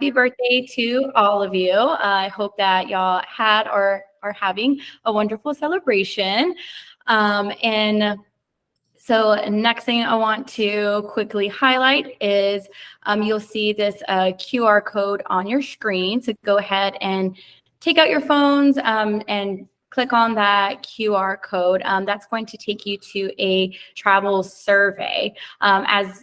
Happy birthday to all of you. I hope that y'all had or are having a wonderful celebration. And so next thing I want to quickly highlight is you'll see this QR code on your screen. So go ahead and take out your phones and click on that QR code. That's going to take you to a travel survey. As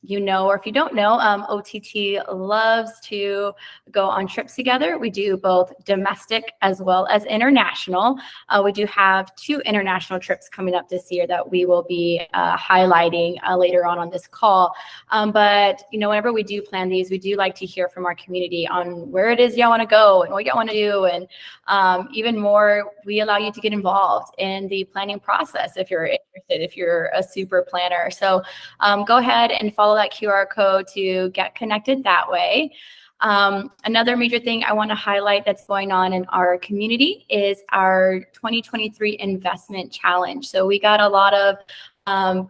you know, or if you don't know, OTT loves to go on trips together. We do both domestic as well as international. We do have 2 international trips coming up this year that we will be highlighting later on this call. But, you know, whenever we do plan these, we do like to hear from our community on where it is y'all want to go and what y'all want to do. And even more, we allow you to get involved in the planning process if you're interested, if you're a super planner. So go ahead and follow that QR code to get connected that way. Another major thing I want to highlight that's going on in our community is our 2023 investment challenge. So we got a lot of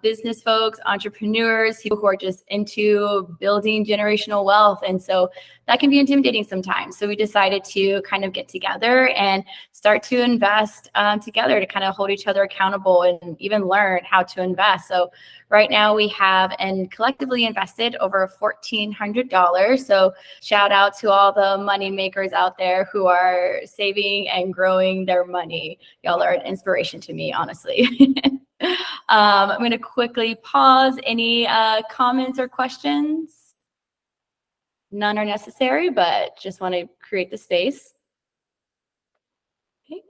business folks, entrepreneurs, people who are just into building generational wealth. And so that can be intimidating sometimes. So we decided to kind of get together and start to invest together to kind of hold each other accountable and even learn how to invest. So right now we have and collectively invested over $1,400. So shout out to all the money makers out there who are saving and growing their money. Y'all are an inspiration to me, honestly. I'm going to quickly pause. Any comments or questions? None are necessary, but just want to create the space. Okay.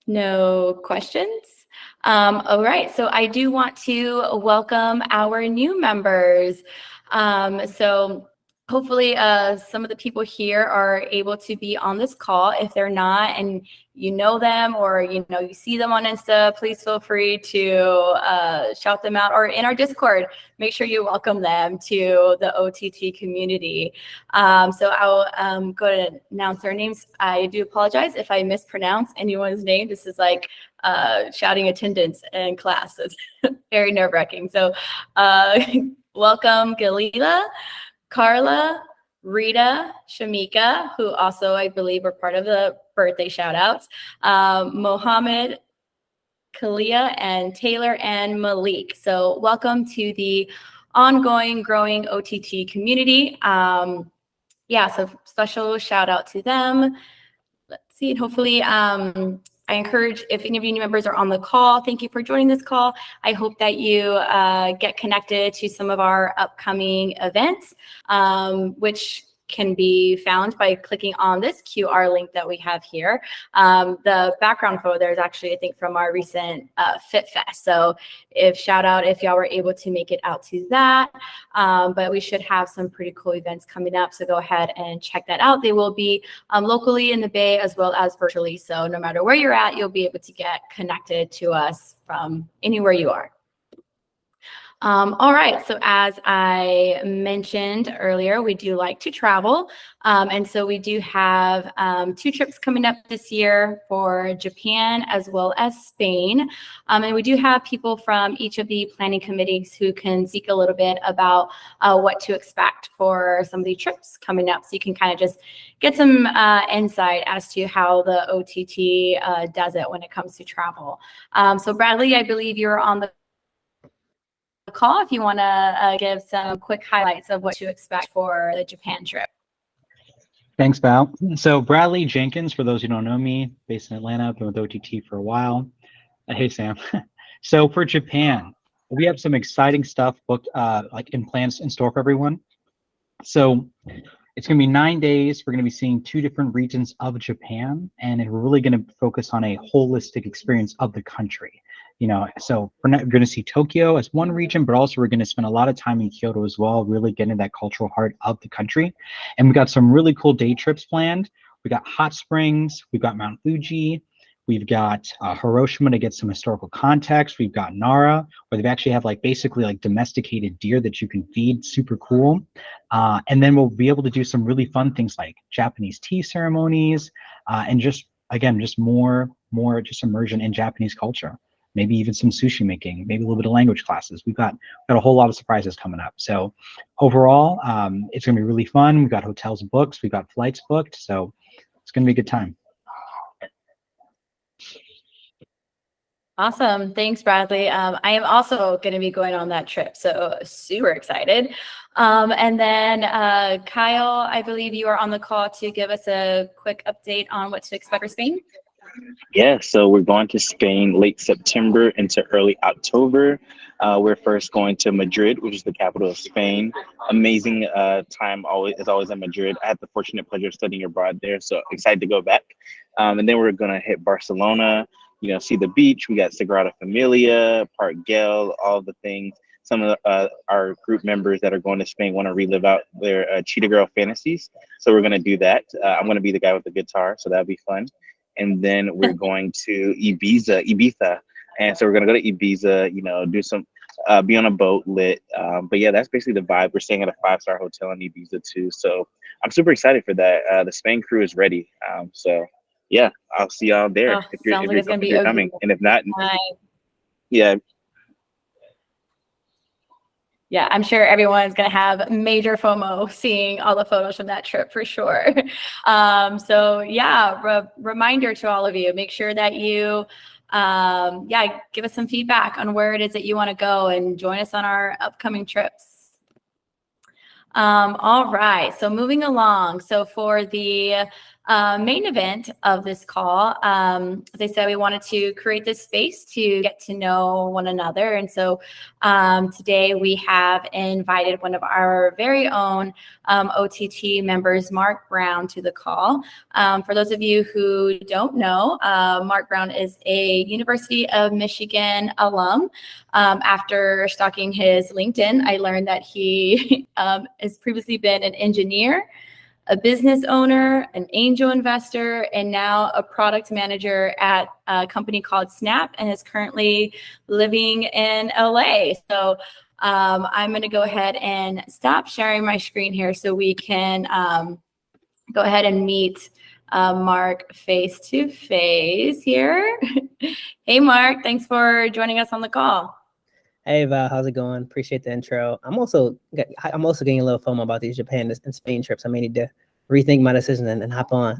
No questions. All right, so I do want to welcome our new members. So hopefully some of the people here are able to be on this call. If they're not and you know them or you see them on Insta, please feel free to shout them out, or in our Discord, make sure you welcome them to the OTT community. So I'll go to announce their names. I do apologize if I mispronounce anyone's name. This is like shouting attendance in class. It's very nerve-wracking. So welcome Galila, Carla, Rita, Shamika, who also I believe were part of the birthday shout outs, Mohammed, Kalia, and Taylor and Malik. So welcome to the ongoing growing OTT community. Yeah, so special shout out to them. Let's see, and hopefully I encourage, if any of you new members are on the call, thank you for joining this call. I hope that you get connected to some of our upcoming events, which can be found by clicking on this QR link that we have here. The background photo there is actually, I think, from our recent Fit Fest. So shout out if y'all were able to make it out to that. But we should have some pretty cool events coming up. So go ahead and check that out. They will be locally in the Bay as well as virtually. So no matter where you're at, you'll be able to get connected to us from anywhere you are. All right, so as I mentioned earlier, we do like to travel. And so we do have 2 trips coming up this year for Japan as well as Spain. And we do have people from each of the planning committees who can speak a little bit about what to expect for some of the trips coming up. So you can kind of just get some insight as to how the OTT does it when it comes to travel. So Bradley, I believe you're on the call if you want to give some quick highlights of what to expect for the Japan trip. Thanks, Val. So Bradley Jenkins, for those who don't know me, based in Atlanta, been with OTT for a while. Hey, Sam. So for Japan, we have some exciting stuff booked, like in plans in store for everyone. So it's going to be 9 days. We're going to be seeing 2 different regions of Japan, and we're really going to focus on a holistic experience of the country. So we're going to see Tokyo as one region, but also we're going to spend a lot of time in Kyoto as well, really getting that cultural heart of the country. And we've got some really cool day trips planned. We got hot springs, we've got Mount Fuji, we've got Hiroshima to get some historical context. We've got Nara, where they actually have basically domesticated deer that you can feed, super cool. And then we'll be able to do some really fun things like Japanese tea ceremonies, and just more just immersion in Japanese culture. maybe even some sushi making, maybe a little bit of language classes. We've got a whole lot of surprises coming up. So overall, it's going to be really fun. We've got hotels booked, we've got flights booked, so it's going to be a good time. Awesome. Thanks, Bradley. I am also going to be going on that trip, so super excited. And then Kyle, I believe you are on the call to give us a quick update on what to expect for Spain. Yeah, so we're going to Spain late September into early October. We're first going to Madrid, which is the capital of Spain. Amazing time always in Madrid. I had the fortunate pleasure of studying abroad there, so excited to go back. And then we're gonna hit Barcelona, see the beach. We got Sagrada Familia, Park Güell, all the things. Some of our group members that are going to Spain want to relive out their Cheetah Girl fantasies. So we're gonna do that. I'm gonna be the guy with the guitar, so that'll be fun. And then we're going to Ibiza. And so we're going to go to Ibiza, do some, be on a boat lit. But yeah, that's basically the vibe. We're staying at a 5-star hotel in Ibiza too. So I'm super excited for that. The Spain crew is ready. So yeah, I'll see y'all there if you're coming. And if not, yeah. Yeah, I'm sure everyone's going to have major FOMO seeing all the photos from that trip for sure. So yeah, reminder to all of you, make sure that you, give us some feedback on where it is that you want to go and join us on our upcoming trips. All right, so moving along. So for the main event of this call, as I said, we wanted to create this space to get to know one another. And so today we have invited one of our very own OTT members, Marc Brown, to the call. For those of you who don't know, Marc Brown is a University of Michigan alum. After stalking his LinkedIn, I learned that he has previously been an engineer, a business owner, an angel investor, and now a product manager at a company called Snap, and is currently living in LA. So I'm going to go ahead and stop sharing my screen here so we can go ahead and meet Marc face to face here. Hey, Marc, thanks for joining us on the call. Hey Val, how's it going? Appreciate the intro. I'm also getting a little FOMO about these Japan and Spain trips. I may need to rethink my decision and hop on.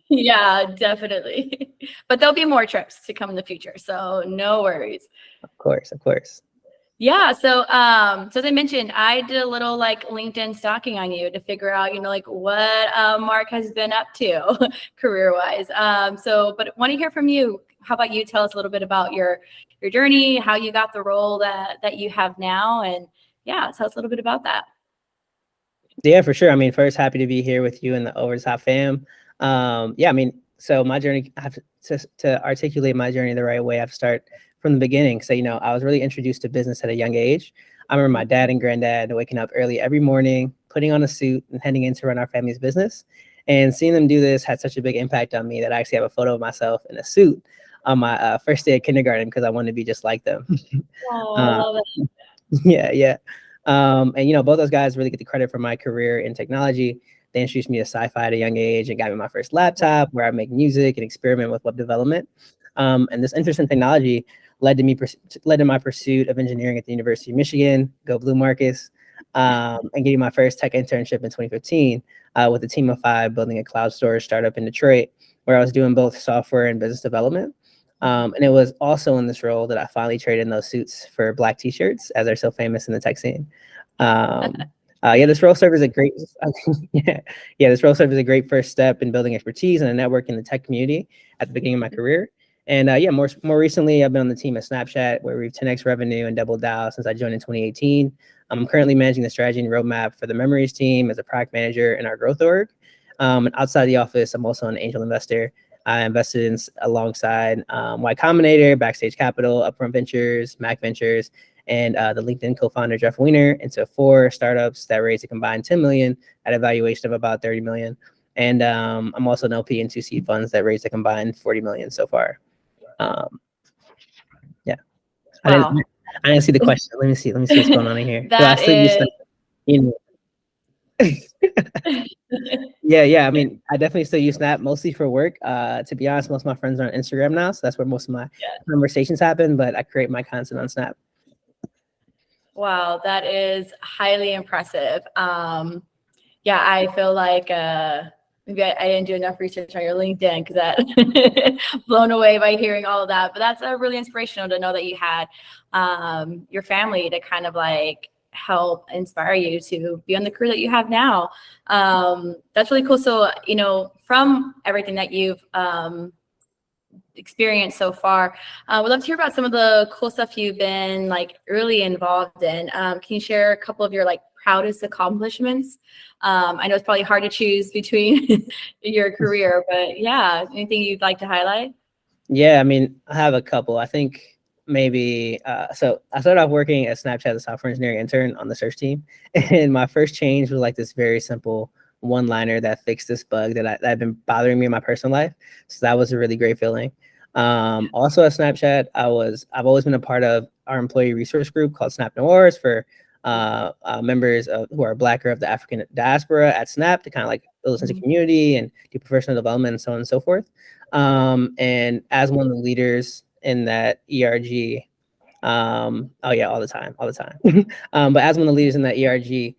Yeah, definitely. But there'll be more trips to come in the future, so no worries. Of course. Yeah, so as I mentioned, I did a little LinkedIn stalking on you to figure out, what Marc has been up to career-wise. But want to hear from you. How about you tell us a little bit about your journey, how you got the role that you have now, and yeah, tell us a little bit about that. Yeah, for sure. I mean, first, happy to be here with you and the Over the Top fam. So my journey, I have to articulate my journey the right way. I have to start from the beginning. So, I was really introduced to business at a young age. I remember my dad and granddad waking up early every morning, putting on a suit and heading in to run our family's business. And seeing them do this had such a big impact on me that I actually have a photo of myself in a suit on my first day of kindergarten because I wanted to be just like them. Oh, I love it. Yeah. And both those guys really get the credit for my career in technology. They introduced me to sci-fi at a young age and got me my first laptop where I make music and experiment with web development. And this interest in technology led to my pursuit of engineering at the University of Michigan, go Blue Marcus, and getting my first tech internship in 2015 with a team of 5 building a cloud storage startup in Detroit, where I was doing both software and business development. And it was also in this role that I finally traded in those suits for black t-shirts, as they're so famous in the tech scene. This role served as a great this role served as a great first step in building expertise and a network in the tech community at the beginning of my career. And more recently, I've been on the team at Snapchat, where we've 10x revenue and doubled down since I joined in 2018. I'm currently managing the strategy and roadmap for the Memories team as a product manager in our growth org. And outside the office, I'm also an angel investor. I invested in alongside Y Combinator, Backstage Capital, Upfront Ventures, Mac Ventures, and the LinkedIn co-founder Jeff Weiner into 4 startups that raised a combined 10 million at a valuation of about 30 million. And I'm also an LP in 2 seed funds that raised a combined 40 million so far. Wow. I didn't see the question. Let me see what's going on in here. That is... Yeah. I mean, I definitely still use Snap mostly for work. To be honest, most of my friends are on Instagram now, so that's where most of my conversations happen. But I create my content on Snap. Wow, that is highly impressive. Yeah, I feel like maybe I didn't do enough research on your LinkedIn because that blown away by hearing all of that. But that's really inspirational to know that you had your family to kind of like help inspire you to be on the career that you have now. That's really cool. So, you know, from everything that you've experienced so far, we'd love to hear about some of the cool stuff you've been like really involved in. Can you share a couple of your like proudest accomplishments? I know it's probably hard to choose between your career, but yeah, anything you'd like to highlight? Yeah, I mean, I have a couple. I think maybe so I started off working at Snapchat as a software engineering intern on the search team. And my first change was like this very simple one-liner that fixed this bug that had been bothering me in my personal life. So that was a really great feeling. Also at Snapchat, I've always been a part of our employee resource group called Snap Noirs for members who are Black or of the African diaspora at Snap to kind of like build a sense of community and do professional development and so on and so forth. And as one of the leaders in that ERG, oh yeah, all the time. But as one of the leaders in that ERG,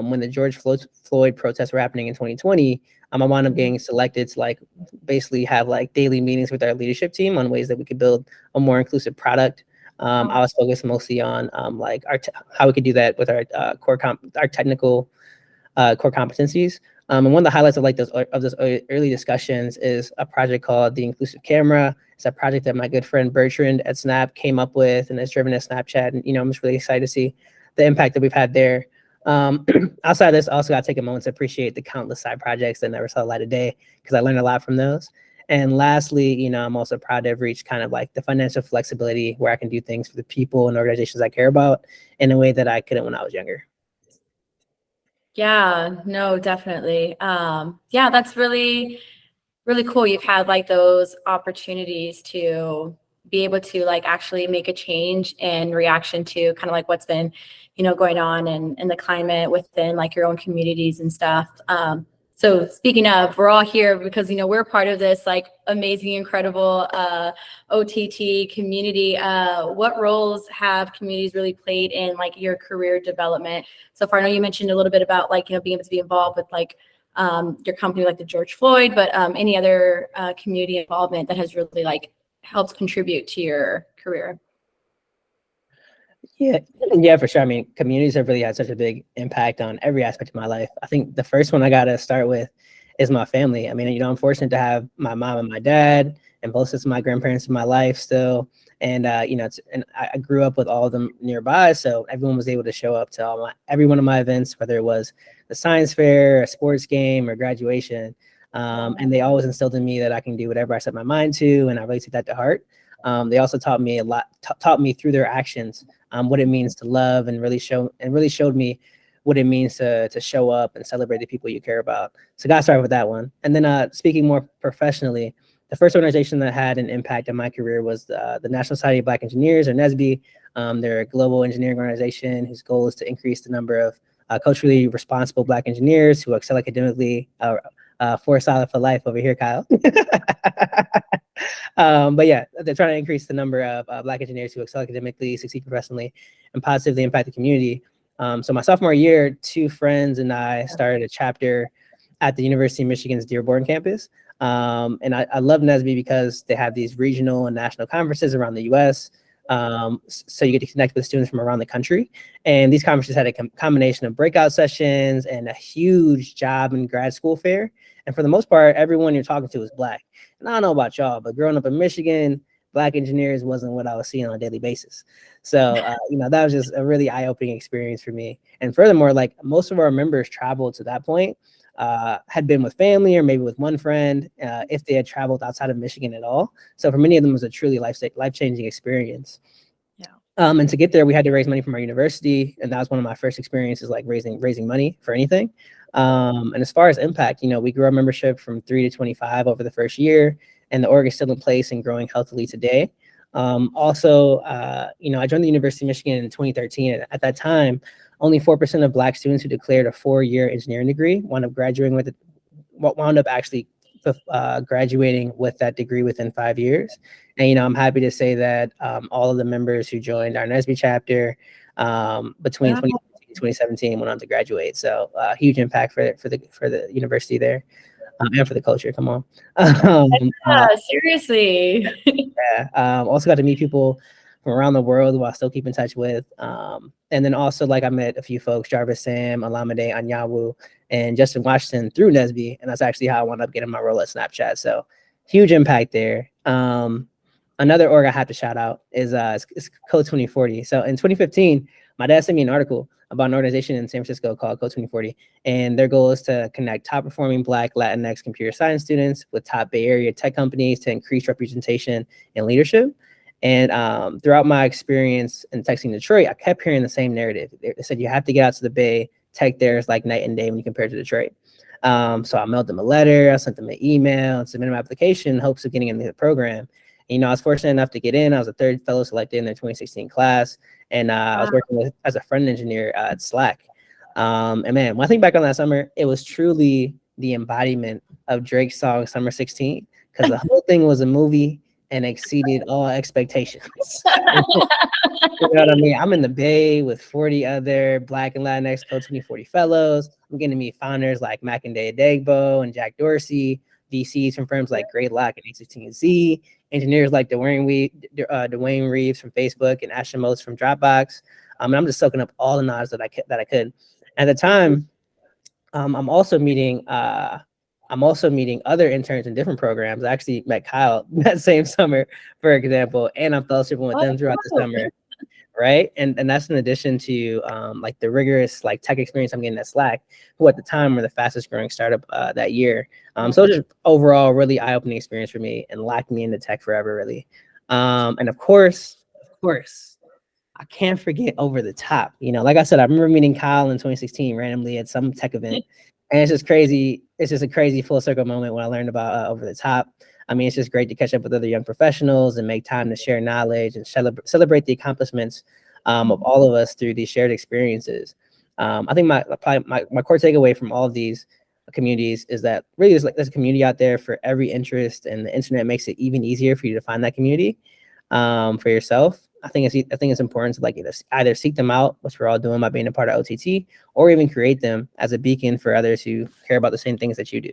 when the George Floyd protests were happening in 2020, I wound up getting selected to like basically have like daily meetings with our leadership team on ways that we could build a more inclusive product. I was focused mostly on like how we could do that with our our technical core competencies. And one of the highlights of like those early discussions is a project called the Inclusive Camera. It's a project that my good friend Bertrand at Snap came up with and is driven at Snapchat. And you know, I'm just really excited to see the impact that we've had there. Outside of this, I also got to take a moment to appreciate the countless side projects that never saw the light of day because I learned a lot from those. And lastly, you know, I'm also proud to have reached kind of like the financial flexibility where I can do things for the people and organizations I care about in a way that I couldn't when I was younger. Yeah, no, definitely. Yeah, that's really, really cool. You've had like those opportunities to be able to like actually make a change in reaction to kind of like what's been, you know, going on in the climate within like your own communities and stuff. So speaking of, we're all here because, you know, we're part of this like amazing, incredible OTT community. What roles have communities really played in like your career development so far? I know you mentioned a little bit about like, you know, being able to be involved with like your company like the George Floyd, but any other community involvement that has really like helped contribute to your career? Yeah, for sure. I mean, communities have really had such a big impact on every aspect of my life. I think the first one I got to start with is my family. I mean, you know, I'm fortunate to have my mom and my dad and both sets of my grandparents in my life still. And, you know, and I grew up with all of them nearby. So everyone was able to show up to every one of my events, whether it was the science fair, a sports game, or graduation. And they always instilled in me that I can do whatever I set my mind to. And I really take that to heart. They also taught me a lot, taught me through their actions what it means to love and really showed me what it means to show up and celebrate the people you care about. So got started with that one. And then speaking more professionally, the first organization that had an impact on my career was the National Society of Black Engineers, or NSBE. They're a global engineering organization whose goal is to increase the number of culturally responsible Black engineers who excel academically. For solid for life over here, Kyle. But yeah, they're trying to increase the number of Black engineers who excel academically, succeed professionally, and positively impact the community. So my sophomore year, 2 friends and I started a chapter at the University of Michigan's Dearborn campus. And I love NSBE because they have these regional and national conferences around the US. So you get to connect with students from around the country. And these conferences had a combination of breakout sessions and a huge job and grad school fair. And for the most part, everyone you're talking to is Black. And I don't know about y'all, but growing up in Michigan, Black engineers wasn't what I was seeing on a daily basis. So, you know, that was just a really eye-opening experience for me. And furthermore, like most of our members traveled to that point, had been with family or maybe with one friend, if they had traveled outside of Michigan at all. So for many of them, it was a truly life-changing experience. Yeah. And to get there, we had to raise money from our university. And that was one of my first experiences, like raising money for anything. And as far as impact, you know, we grew our membership from 3 to 25 over the first year, and the org is still in place and growing healthily today. Also, you know, I joined the University of Michigan in 2013. And at that time, only 4% of Black students who declared a 4-year engineering degree wound up graduating with wound up actually graduating with that degree within 5 years. And, I'm happy to say that all of the members who joined our NSBE chapter between 2016 and 2017 went on to graduate. So huge impact for the university there and for the culture. Come on. Seriously. Yeah. Also got to meet people from around the world who I still keep in touch with. And then also, like, I met a few folks, Jarvis Sam, Alamede Anyawu, and Justin Washington through NSBE. And that's actually how I wound up getting my role at Snapchat. So huge impact there. Another org I have to shout out is Code 2040. So in 2015, my dad sent me an article about an organization in San Francisco called Code 2040. And their goal is to connect top performing Black, Latinx computer science students with top Bay Area tech companies to increase representation and leadership. And throughout my experience in texting Detroit, I kept hearing the same narrative. They said, you have to get out to the Bay. Tech there is like night and day when you compare it to Detroit. So I mailed them a letter, I sent them an email, and submitted my application in hopes of getting into the program. And, I was fortunate enough to get in. I was a third fellow selected in their 2016 class. And I was working as a front-end engineer at Slack. And man, when I think back on that summer, it was truly the embodiment of Drake's song Summer 16, because the whole thing was a movie and exceeded all expectations. You know what I mean? I'm in the Bay with 40 other Black and Latinx Code 2040 fellows. I'm getting to meet founders like Makinde Adegbo and Jack Dorsey, VCs from firms like Greylock and A16Z, engineers like Dwayne Reeves from Facebook and Ashton Motes from Dropbox. And I'm just soaking up all the knowledge that I could. At the time, I'm also meeting other interns in different programs. I actually met Kyle that same summer, for example, and I'm fellowshipping with them throughout the summer, right? And that's in addition to like the rigorous like tech experience I'm getting at Slack, who at the time were the fastest growing startup that year. So just overall really eye-opening experience for me and locked me into tech forever, really. And of course, I can't forget Over the Top. Like I said, I remember meeting Kyle in 2016 randomly at some tech event. And it's just crazy. It's just a crazy full circle moment when I learned about Over the Top. I mean, it's just great to catch up with other young professionals and make time to share knowledge and celebrate the accomplishments of all of us through these shared experiences. I think my core takeaway from all of these communities is that really there's a community out there for every interest, and the internet makes it even easier for you to find that community for yourself. I think it's important to either seek them out, which we're all doing by being a part of OTT, or even create them as a beacon for others who care about the same things that you do.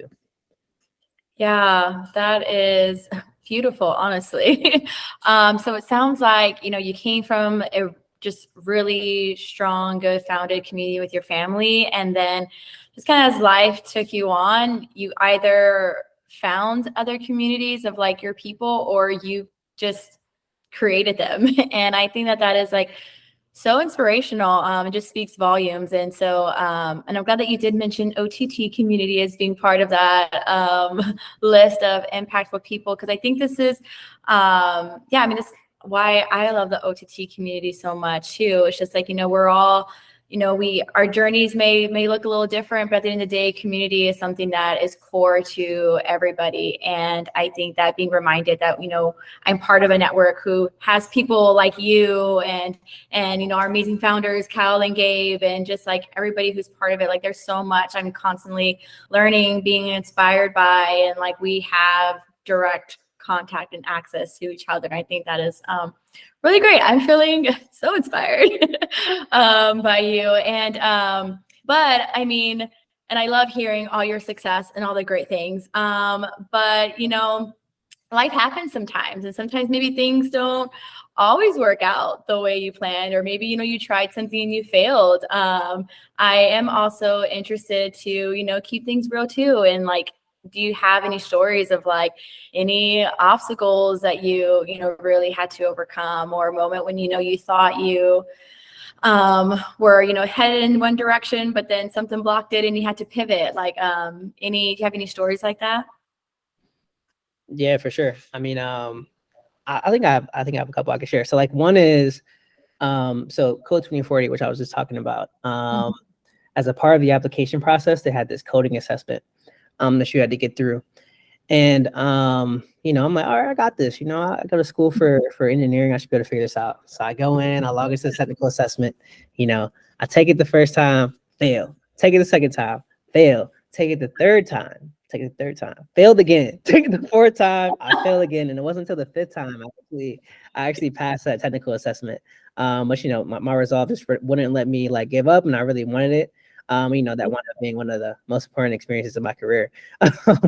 Yeah, that is beautiful, honestly. So it sounds like, you came from a just really strong, good founded community with your family. And then just kind of as life took you on, you either found other communities of like your people, or you just created them. And I think that is like so inspirational. It just speaks volumes. And so, and I'm glad that you did mention OTT community as being part of that list of impactful people, because I think this is, this is why I love the OTT community so much too. It's just like, we're all, our journeys may look a little different, but at the end of the day, community is something that is core to everybody. And I think that being reminded that, I'm part of a network who has people like you and our amazing founders, Kyle and Gabe, and just like everybody who's part of it. Like there's so much I'm constantly learning, being inspired by, and like we have direct contact and access to each other. And I think that is really great. I'm feeling so inspired by you. And but I mean, and I love hearing all your success and all the great things. But life happens sometimes, and sometimes maybe things don't always work out the way you planned, or maybe you tried something and you failed. I am also interested to keep things real too, and like, do you have any stories of like any obstacles that you really had to overcome, or a moment when you thought you were headed in one direction, but then something blocked it and you had to pivot? Like do you have any stories like that? Yeah, for sure. I mean, I think I have a couple I can share. So like one is so Code 2040, which I was just talking about. As a part of the application process, they had this coding assessment that you had to get through. And I'm like, all right, I got this. I go to school for engineering. I should be able to figure this out. So I go in, I log into the technical assessment. I take it the first time, fail. Take it the second time, fail. Take it the third time, take it the third time, failed again, take it the fourth time, I failed again, and it wasn't until the fifth time I actually passed that technical assessment. But you know, my resolve just wouldn't let me like give up, and I really wanted it. You know, that wound up being one of the most important experiences of my career.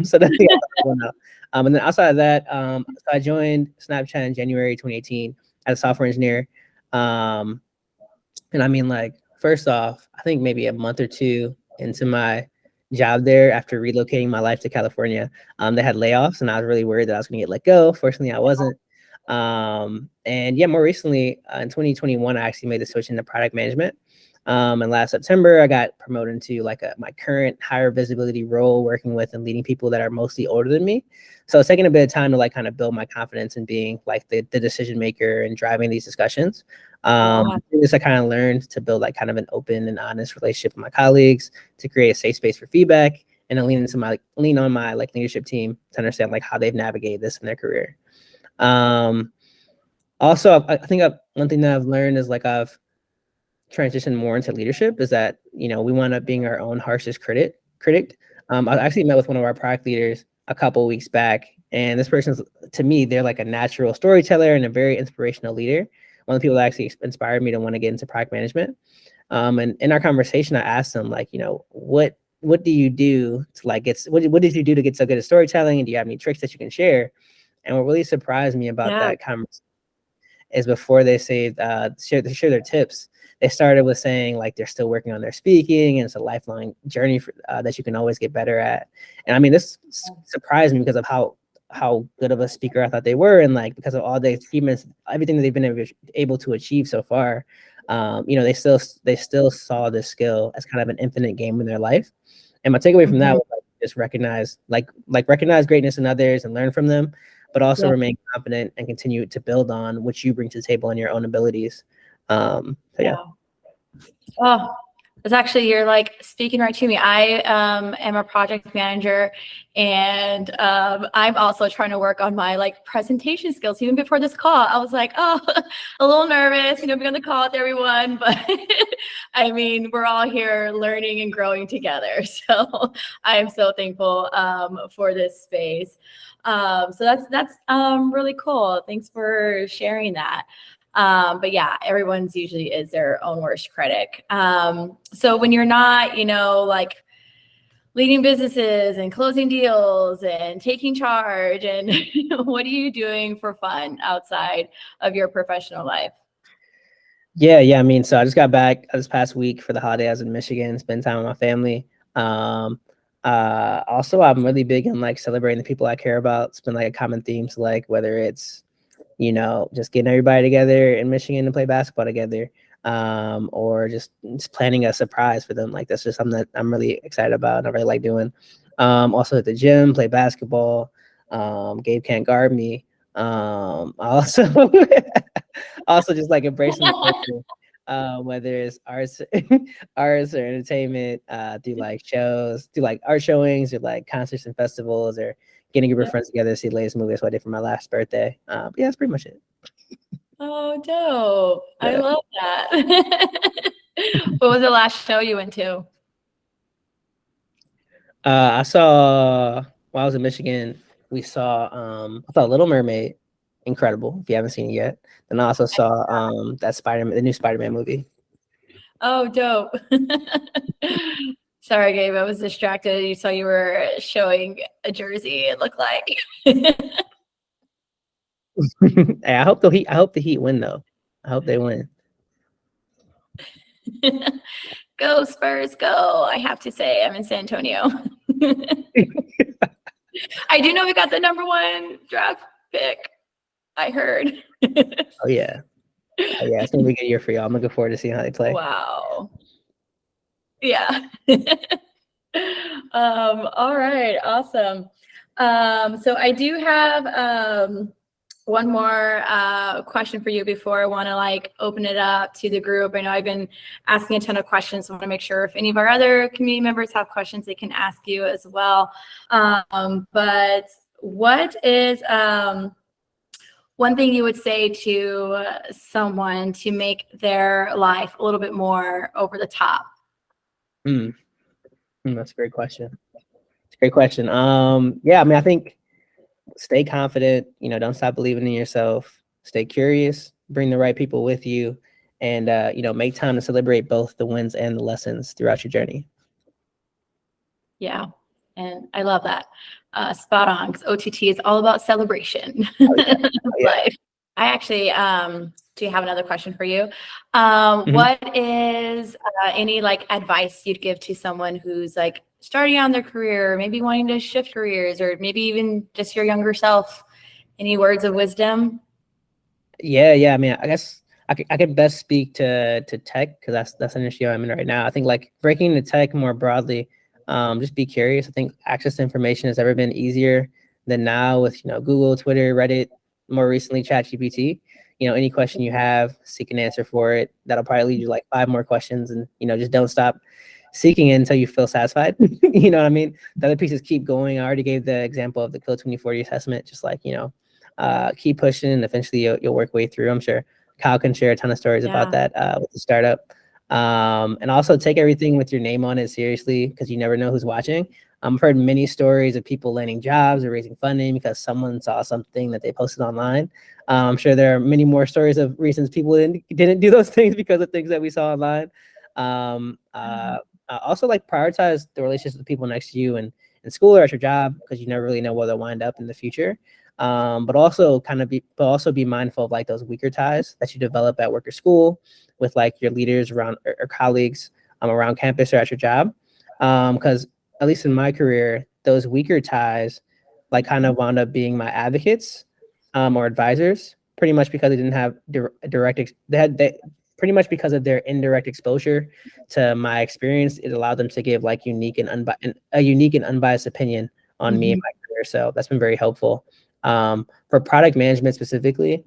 So that's the other one. And then outside of that, so I joined Snapchat in January 2018 as a software engineer. And I mean, like, first off, I think maybe a month or two into my job there, after relocating my life to California, they had layoffs, and I was really worried that I was going to get let go. Fortunately, I wasn't. And yeah, more recently, in 2021, I actually made the switch into product management. And last September, I got promoted into like my current higher visibility role, working with and leading people that are mostly older than me. So it's taking a bit of time to like kind of build my confidence in being like the decision maker and driving these discussions. This I kind of learned to build like kind of an open and honest relationship with my colleagues, to create a safe space for feedback, and to lean on my like leadership team to understand like how they've navigated this in their career. Also, I think one thing that I've learned is like I've transitioned more into leadership is that, you know, we wind up being our own harshest critic. I actually met with one of our product leaders a couple of weeks back, and this person's, to me, they're like a natural storyteller and a very inspirational leader. One of the people that actually inspired me to want to get into product management. And in our conversation, I asked him, like, you know, what do you do to like what did you do to get so good at storytelling, and do you have any tricks that you can share? And what really surprised me about that conversation is before they share their tips, they started with saying like they're still working on their speaking, and it's a lifelong journey that you can always get better at. And I mean, this surprised me because of how good of a speaker I thought they were, and like because of all the achievements, everything that they've been able to achieve so far. You know, they still saw this skill as kind of an infinite game in their life. And my takeaway from that was like, just recognize greatness in others and learn from them, but also remain confident and continue to build on what you bring to the table and your own abilities. So yeah. Oh, it's actually, you're like speaking right to me. I am a project manager, and I'm also trying to work on my like presentation skills. Even before this call, I was like, oh, a little nervous, you know, being on the call with everyone. But I mean, we're all here learning and growing together. So I am so thankful for this space. So that's really cool. Thanks for sharing that. But yeah, everyone's usually is their own worst critic. So when you're not, you know, like leading businesses and closing deals and taking charge, and what are you doing for fun outside of your professional life? Yeah. I mean, so I just got back this past week for the holiday. I was in Michigan, spend time with my family. Also, I'm really big on like celebrating the people I care about. It's been like a common theme. So like whether it's, you know, just getting everybody together in Michigan to play basketball together, or just planning a surprise for them. Like that's just something that I'm really excited about and I really like doing. Also at the gym, play basketball. Gabe can't guard me. Also, also just like embracing the culture, whether it's arts, arts or entertainment, through like shows, through like art showings, or like concerts and festivals, or getting a group of friends together to see the latest movie. That's what I did for my last birthday. Yeah, that's pretty much it. Oh, dope. I love that. What was the last show you went to? I saw, while I was in Michigan, I saw Little Mermaid. Incredible. If you haven't seen it yet. Then I also saw the new Spider-Man movie. Oh, dope. Sorry, Gabe, I was distracted. You saw you were showing a jersey, it looked like. Hey, I hope the Heat win though. I hope they win. Go Spurs, go. I have to say, I'm in San Antonio. I do know we got the #1 draft pick. I heard. Oh yeah. It's gonna be a good year for y'all. I'm looking forward to seeing how they play. Wow. Yeah. All right, awesome. So I do have one more question for you before I want to like open it up to the group. I know I've been asking a ton of questions, so I want to make sure if any of our other community members have questions, they can ask you as well. But what is one thing you would say to someone to make their life a little bit more over the top? That's a great question. Great question. Yeah, I mean, I think stay confident, don't stop believing in yourself, stay curious, bring the right people with you, and make time to celebrate both the wins and the lessons throughout your journey. Yeah, and I love that. Spot on, because OTT is all about celebration. Life. I actually do have another question for you. What is any like advice you'd give to someone who's like starting on their career, or maybe wanting to shift careers, or maybe even just your younger self? Any words of wisdom? Yeah. I mean, I guess I could best speak to tech, because that's an issue I'm in right now. I think like breaking into tech more broadly, just be curious. I think access to information has ever been easier than now with Google, Twitter, Reddit, more recently ChatGPT. Any question you have, seek an answer for it. That'll probably lead you like 5 more questions, and just don't stop seeking it until you feel satisfied. You know what I mean? The other pieces keep going. I already gave the example of the Code 2040 assessment. Just like keep pushing, and eventually you'll work way through. I'm sure Kyle can share a ton of stories about that with the startup. And also take everything with your name on it seriously, because you never know who's watching. I've heard many stories of people landing jobs or raising funding because someone saw something that they posted online. I'm sure there are many more stories of reasons people didn't do those things because of things that we saw online. Also, like, prioritize the relationships with people next to you in school or at your job, because you never really know where they'll wind up in the future. But also be mindful of like those weaker ties that you develop at work or school with like your leaders around or colleagues around campus or at your job. Because at least in my career, those weaker ties like kind of wound up being my advocates or advisors, pretty much because they didn't have pretty much because of their indirect exposure to my experience. It allowed them to give like a unique and unbiased opinion on me and my career. So that's been very helpful. For product management specifically,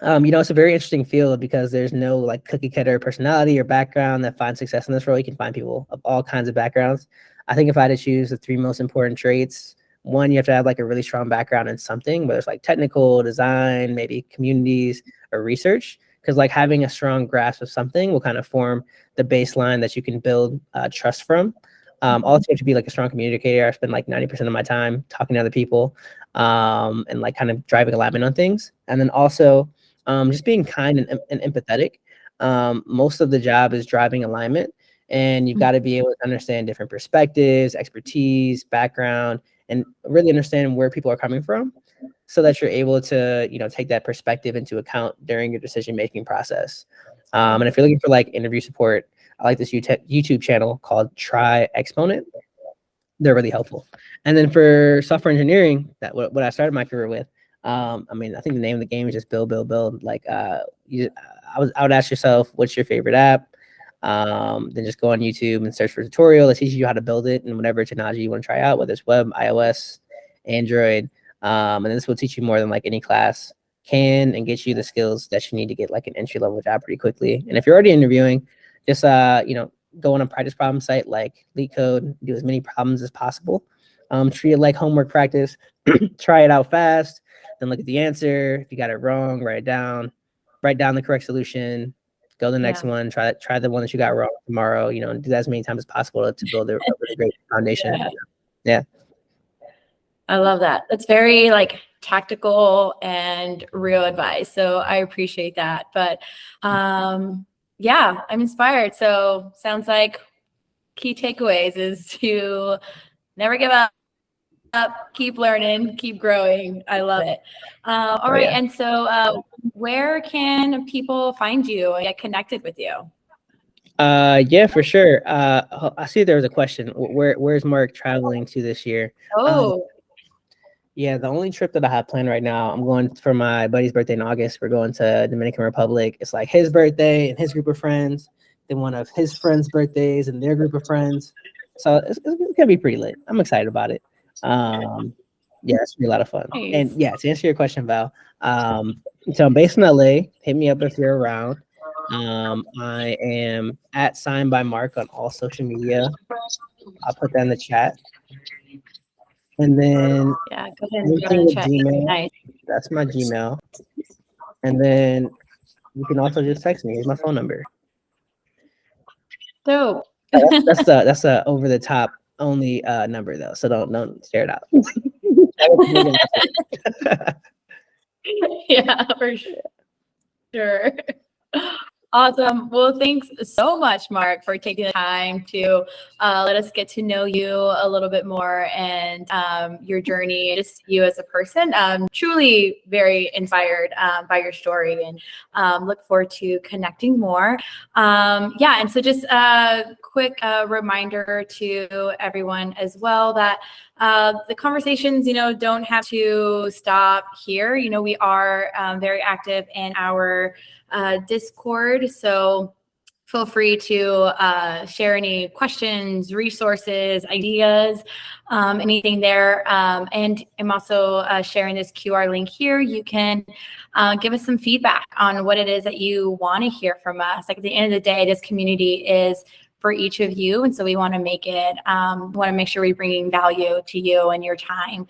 it's a very interesting field because there's no like cookie cutter personality or background that finds success in this role. You can find people of all kinds of backgrounds. I think if I had to choose the 3 most important traits, one, you have to have like a really strong background in something, whether it's like technical, design, maybe communities or research, because like having a strong grasp of something will kind of form the baseline that you can build trust from. Also, you have to be like a strong communicator. I spend like 90% of my time talking to other people and like kind of driving alignment on things. And then also just being kind and empathetic. Most of the job is driving alignment, and you've got to be able to understand different perspectives, expertise, background, and really understand where people are coming from, so that you're able to take that perspective into account during your decision-making process. And if you're looking for like interview support, I like this YouTube channel called Try Exponent. They're really helpful. And then for software engineering, what I started my career with, I mean, I think the name of the game is just build. Like, I would ask yourself, what's your favorite app? Then just go on YouTube and search for a tutorial that teaches you how to build it and whatever technology you want to try out, whether it's web, iOS, Android. And this will teach you more than like any class can, and get you the skills that you need to get like an entry-level job pretty quickly. And if you're already interviewing, just go on a practice problem site like LeetCode, do as many problems as possible. Treat it like homework practice. Try it out fast, then look at the answer. If you got it wrong, write down the correct solution, go to the next one, try the one that you got wrong tomorrow, and do that as many times as possible to build a really great foundation. Yeah. I love that. That's very like tactical and real advice. So I appreciate that. But yeah, I'm inspired. So sounds like key takeaways is to never give up, keep learning, keep growing. I love it. All right. And so where can people find you and get connected with you? Yeah, for sure. I see there was a question. Where's Mark traveling to this year? Yeah, the only trip that I have planned right now, I'm going for my buddy's birthday in August. We're going to Dominican Republic. It's like his birthday and his group of friends, then one of his friends' birthdays and their group of friends. So it's gonna be pretty lit. I'm excited about it. Yeah, it's gonna be a lot of fun. Nice. And yeah, to answer your question, Val, so I'm based in LA. Hit me up if you're around. I am at Signed by Mark on all social media. I'll put that in the chat. And then go ahead and put in chat. Nice. That's my Gmail. And then you can also just text me. Here's my phone number. Dope. That's a over the top only number though, so don't share it out. Yeah, for sure. Awesome. Well, thanks so much, Marc, for taking the time to let us get to know you a little bit more and your journey, just you as a person. Truly very inspired by your story and look forward to connecting more. Yeah, and so just a quick reminder to everyone as well that the conversations, don't have to stop here. We are very active in our Discord. So feel free to share any questions, resources, ideas, anything there. And I'm also sharing this QR link here. You can give us some feedback on what it is that you want to hear from us. Like at the end of the day, this community is for each of you. And so we want to make it, want to make sure we're bringing value to you and your time.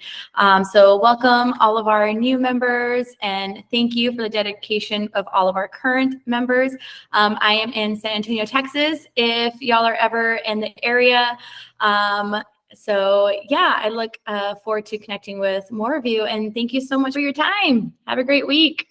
So welcome all of our new members and thank you for the dedication of all of our current members. I am in San Antonio, Texas, if y'all are ever in the area. So yeah, I look forward to connecting with more of you and thank you so much for your time. Have a great week.